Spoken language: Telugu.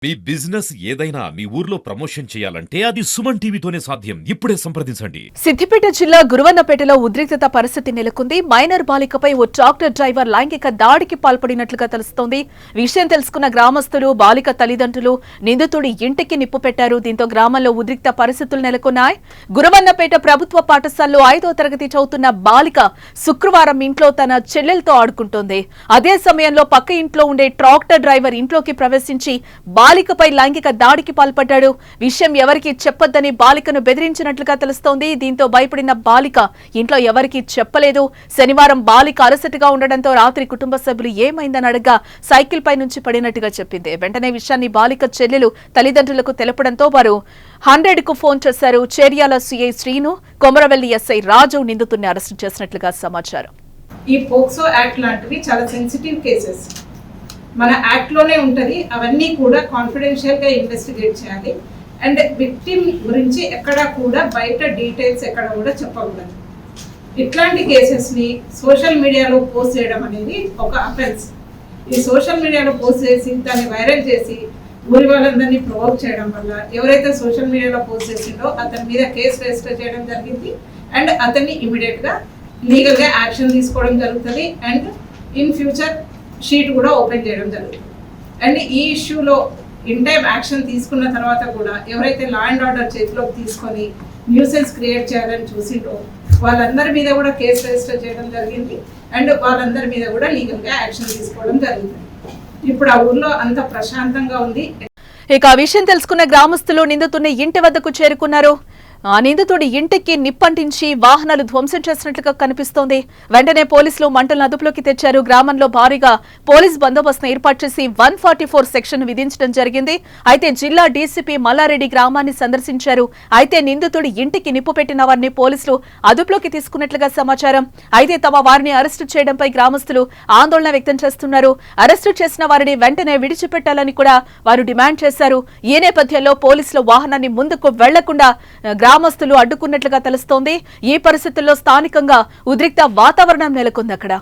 మీ బిజినెస్ ఏదైనా మీ ఊర్లో ప్రమోషన్ చేయాలంటే అది సుమన్ టీవీతోనే సాధ్యం. ఇప్పుడే సంప్రదించండి. సిద్దిపేట జిల్లా గురువన్నపేటలో ఉద్రిక్తత పరిస్థితి నెలకొంది. మైనర్ బాలికపై ఓ ట్రాక్టర్ డ్రైవర్ లైంగిక దాడికి పాల్పడినట్లుగా తెలుస్తోంది. విషయం తెలుసుకున్న గ్రామస్తులు, బాలిక తల్లిదండ్రులు నిందితుడి ఇంటికి నిప్పు పెట్టారు. దీంతో గ్రామంలో ఉద్రిక్త పరిస్థితులు నెలకొన్నాయి. గురువన్నపేట ప్రభుత్వ పాఠశాలలో 5వ తరగతి చదువుతున్న బాలిక శుక్రవారం ఇంట్లో తన చెల్లెలతో ఆడుకుంటోంది. అదే సమయంలో పక్క ఇంట్లో ఉండే ట్రాక్టర్ డ్రైవర్ ఇంట్లోకి ప్రవేశించి బాలికపై లైంగిక దాడికి పాల్పడ్డాడు. విషయం ఎవరికీ చెప్పొద్దని బాలికను బెదిరించినట్లుగా తెలుస్తోంది. దీంతో భయపడిన బాలిక ఇంట్లో ఎవరికీ చెప్పలేదు. శనివారం బాలిక అలసటగా ఉండడంతో రాత్రి కుటుంబ సభ్యులు ఏమైందని అడగ్గా సైకిల్ పై నుంచి పడినట్టుగా చెప్పింది. వెంటనే విషయాన్ని బాలిక చెల్లెలు తల్లిదండ్రులకు తెలపడంతో వారు 100కు ఫోన్ చేశారు. చేర్యాల సిఐ శ్రీను, కొమరవెల్లి ఎస్ఐ రాజు నిందితుడిని అరెస్టు చేసినట్లుగా సమాచారం. ఈ పోక్సో యాక్ట్ లాంటివి చాలా సెన్సిటివ్ కేసెస్ మన యాక్ట్లోనే ఉంటుంది. అవన్నీ కూడా కాన్ఫిడెన్షియల్గా ఇన్వెస్టిగేట్ చేయాలి. అండ్ విక్టిమ్ గురించి ఎక్కడా కూడా బయట డీటెయిల్స్ ఎక్కడ కూడా చెప్పకూడదు. ఇట్లాంటి కేసెస్ని సోషల్ మీడియాలో పోస్ట్ చేయడం అనేది ఒక అఫెన్స్. ఈ సోషల్ మీడియాలో పోస్ట్ చేసి దాన్ని వైరల్ చేసి ఊరి వాళ్ళందరినీ ప్రొవోక్ చేయడం వల్ల ఎవరైతే సోషల్ మీడియాలో పోస్ట్ చేసిండో అతని మీద కేసు రిజిస్టర్ చేయడం జరిగింది. అండ్ అతన్ని ఇమీడియట్గా లీగల్గా యాక్షన్ తీసుకోవడం జరుగుతుంది. అండ్ ఇన్ ఫ్యూచర్ షీట్ కూడా ఓపెన్ చేయడం జరుగుతుంది. అండ్ ఈ ఇష్యూలో ఇన్ టైం యాక్షన్ తీసుకున్న తర్వాత కూడా ఎవరైతే లా అండ్ ఆర్డర్ చేతిలోకి తీసుకొని న్యూసెన్స్ క్రియేట్ చేయాలని చూసిండో వాళ్ళందరి మీద కూడా కేసు రిజిస్టర్ చేయడం జరిగింది. అండ్ వాళ్ళందరి మీద కూడా లీగల్గా యాక్షన్ తీసుకోవడం జరుగుతుంది. ఇప్పుడు ఆ ఊర్లో అంత ప్రశాంతంగా ఉంది. ఇక ఆ విషయం తెలుసుకున్న గ్రామస్తులు నిందితుడిని ఇంటి వద్దకు చేరుకున్నారు. ఆ నిందితుడి ఇంటికి నిప్పంటించి వాహనాలు ధ్వంసం చేసినట్లుగా కనిపిస్తోంది. వెంటనే పోలీసులు మంటలను అదుపులోకి తెచ్చారు. గ్రామంలో భారీగా పోలీస్ బందోబస్తును ఏర్పాటు చేసి 144 సెక్షన్ విధించడం జరిగింది. అయితే జిల్లా డీసీపీ మల్లారెడ్డి గ్రామాన్ని సందర్శించారు. అయితే నిందితుడి ఇంటికి నిప్పు పెట్టిన వారిని పోలీసులు అదుపులోకి తీసుకున్నట్లుగా సమాచారం. అయితే తమ వారిని అరెస్టు చేయడంపై గ్రామస్తులు ఆందోళన వ్యక్తం చేస్తున్నారు. అరెస్టు చేసిన వారిని వెంటనే విడిచిపెట్టాలని కూడా వారు డిమాండ్ చేశారు. ఈ నేపథ్యంలో పోలీసులు వాహనాన్ని ముందుకు వెళ్లకుండా గ్రామస్తులు అడ్డుకున్నట్లుగా తెలుస్తోంది. ఈ పరిస్థితుల్లో స్థానికంగా ఉద్రిక్త వాతావరణం నెలకొంది. అక్కడ